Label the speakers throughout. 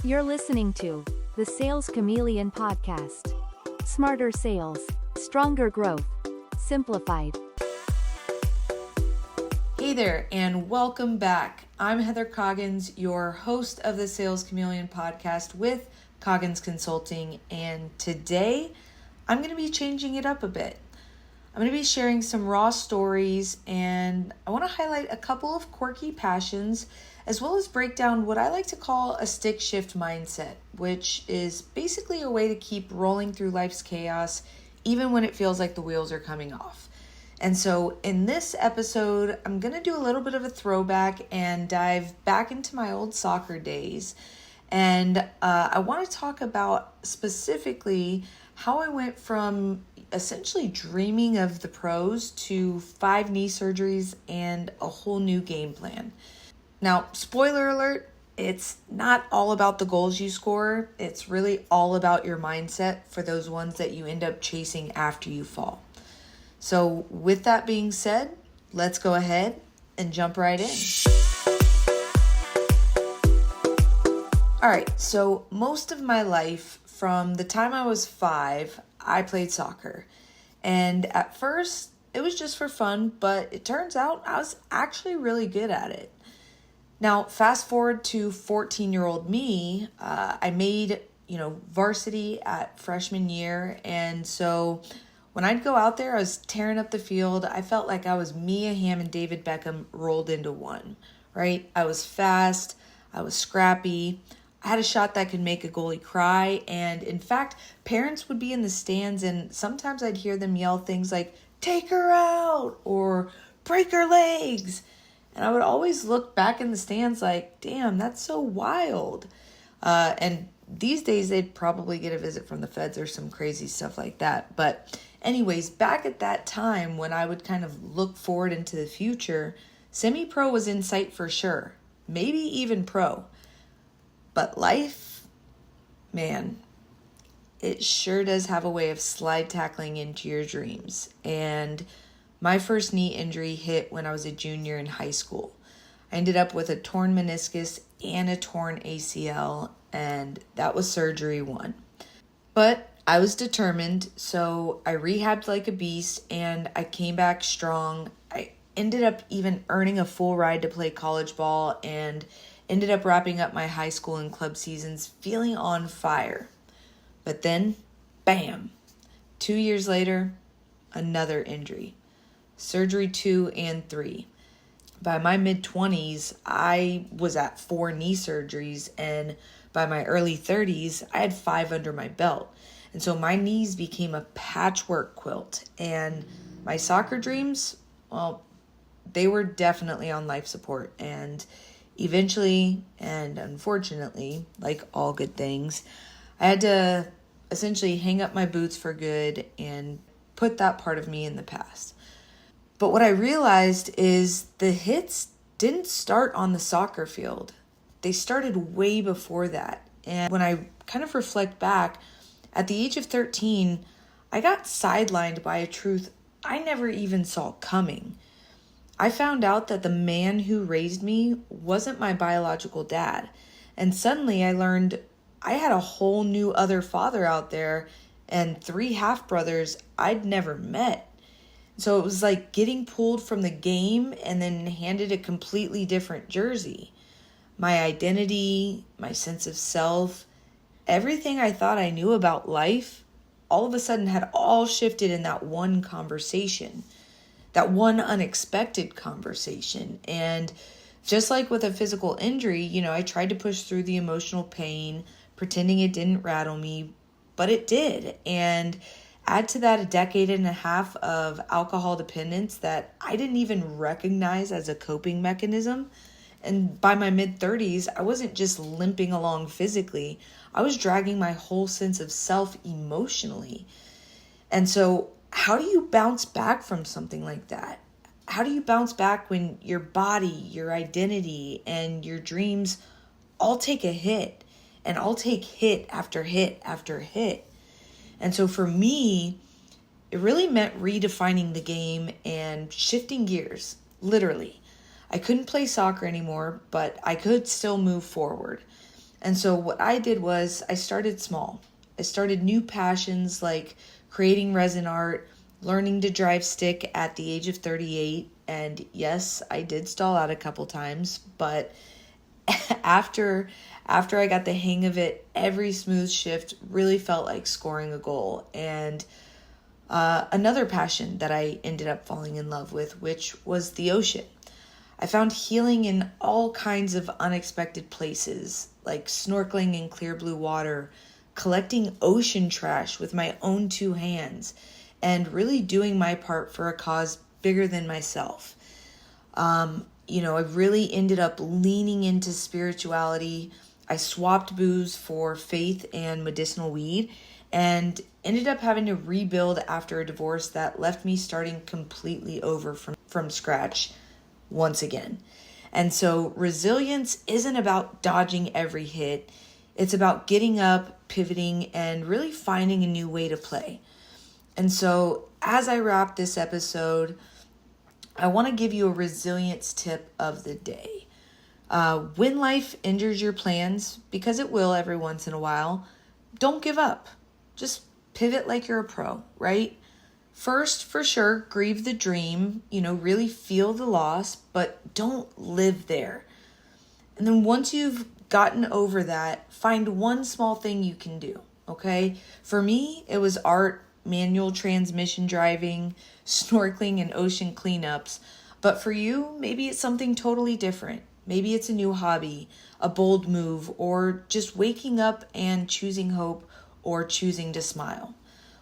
Speaker 1: You're listening to the Sales Chameleon Podcast. Smarter sales, stronger growth, simplified.
Speaker 2: Hey there, and welcome back. I'm Heather Coggins, your host of the Sales Chameleon Podcast with Coggins Consulting, and today I'm going to be changing it up a bit. I'm going to be sharing some raw stories, and I want to highlight a couple of quirky passions, as well as break down what I like to call a stick shift mindset, which is basically a way to keep rolling through life's chaos, even when it feels like the wheels are coming off. And so in this episode, I'm going to do a little bit of a throwback and dive back into my old soccer days. And I want to talk about specifically how I went from essentially dreaming of the pros to 5 knee surgeries and a whole new game plan. Now, spoiler alert, it's not all about the goals you score. It's really all about your mindset for those ones that you end up chasing after you fall. So with that being said, let's go ahead and jump right in. All right, so most of my life, from the time I was 5, I played soccer. And at first, it was just for fun, but it turns out I was actually really good at it. Now, fast forward to 14-year-old me, I made, varsity at freshman year. And so when I'd go out there, I was tearing up the field. I felt like I was Mia Hamm and David Beckham rolled into one, right? I was fast. I was scrappy. I had a shot that could make a goalie cry. And in fact, parents would be in the stands and sometimes I'd hear them yell things like, "Take her out," or "Break her legs." And I would always look back in the stands like, damn, that's so wild. And these days they'd probably get a visit from the feds or some crazy stuff like that. But anyways, back at that time when I would kind of look forward into the future, semi-pro was in sight for sure. Maybe even pro. But life, man, it sure does have a way of slide tackling into your dreams. And my first knee injury hit when I was a junior in high school. I ended up with a torn meniscus and a torn ACL, and that was surgery 1. But I was determined, so I rehabbed like a beast, and I came back strong. I ended up even earning a full ride to play college ball, and ended up wrapping up my high school and club seasons feeling on fire. But then, bam, 2 years later, another injury. Surgery 2 and 3. By my mid-20s, I was at 4 knee surgeries, and by my early 30s, I had 5 under my belt. And so my knees became a patchwork quilt, and my soccer dreams, well, they were definitely on life support. And eventually, and unfortunately, like all good things, I had to essentially hang up my boots for good and put that part of me in the past. But what I realized is the hits didn't start on the soccer field. They started way before that. And when I kind of reflect back, at the age of 13, I got sidelined by a truth I never even saw coming. I found out that the man who raised me wasn't my biological dad. And suddenly I learned I had a whole new other father out there and 3 half-brothers I'd never met. So it was like getting pulled from the game and then handed a completely different jersey. My identity, my sense of self, everything I thought I knew about life, all of a sudden had all shifted in that one conversation, that one unexpected conversation. And just like with a physical injury, I tried to push through the emotional pain, pretending it didn't rattle me, but it did. And add to that a decade and a half of alcohol dependence that I didn't even recognize as a coping mechanism. And by my mid-30s, I wasn't just limping along physically. I was dragging my whole sense of self emotionally. And so how do you bounce back from something like that? How do you bounce back when your body, your identity, and your dreams all take a hit, and all take hit after hit after hit? And so for me, it really meant redefining the game and shifting gears, literally. I couldn't play soccer anymore, but I could still move forward. And so what I did was I started small. I started new passions like creating resin art, learning to drive stick at the age of 38. And yes, I did stall out a couple times, but after I got the hang of it, every smooth shift really felt like scoring a goal. And another passion that I ended up falling in love with, which was the ocean. I found healing in all kinds of unexpected places, like snorkeling in clear blue water, collecting ocean trash with my own two hands, and really doing my part for a cause bigger than myself. I really ended up leaning into spirituality. I swapped booze for faith and medicinal weed, and ended up having to rebuild after a divorce that left me starting completely over from scratch once again. And so resilience isn't about dodging every hit. It's about getting up, pivoting, and really finding a new way to play. And so as I wrap this episode, I want to give you a resilience tip of the day. When life injures your plans, because it will every once in a while, don't give up. Just pivot like you're a pro, right? First, for sure, grieve the dream, really feel the loss, but don't live there. And then once you've gotten over that, find one small thing you can do, okay? For me, it was art, manual transmission driving, snorkeling, and ocean cleanups. But for you, maybe it's something totally different. Maybe it's a new hobby, a bold move, or just waking up and choosing hope or choosing to smile.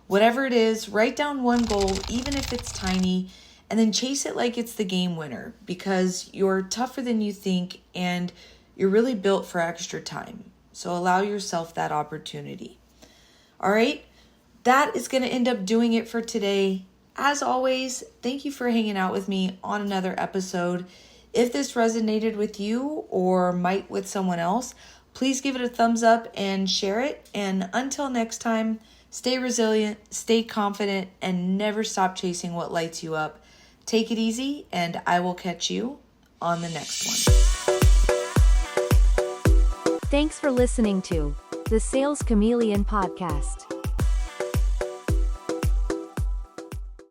Speaker 2: Whatever it is, write down one goal, even if it's tiny, and then chase it like it's the game winner, because you're tougher than you think and you're really built for extra time. So allow yourself that opportunity. All right, that is going to end up doing it for today. As always, thank you for hanging out with me on another episode. If this resonated with you or might with someone else, please give it a thumbs up and share it. And until next time, stay resilient, stay confident, and never stop chasing what lights you up. Take it easy, and I will catch you on the next one.
Speaker 1: Thanks for listening to the Sales Chameleon Podcast.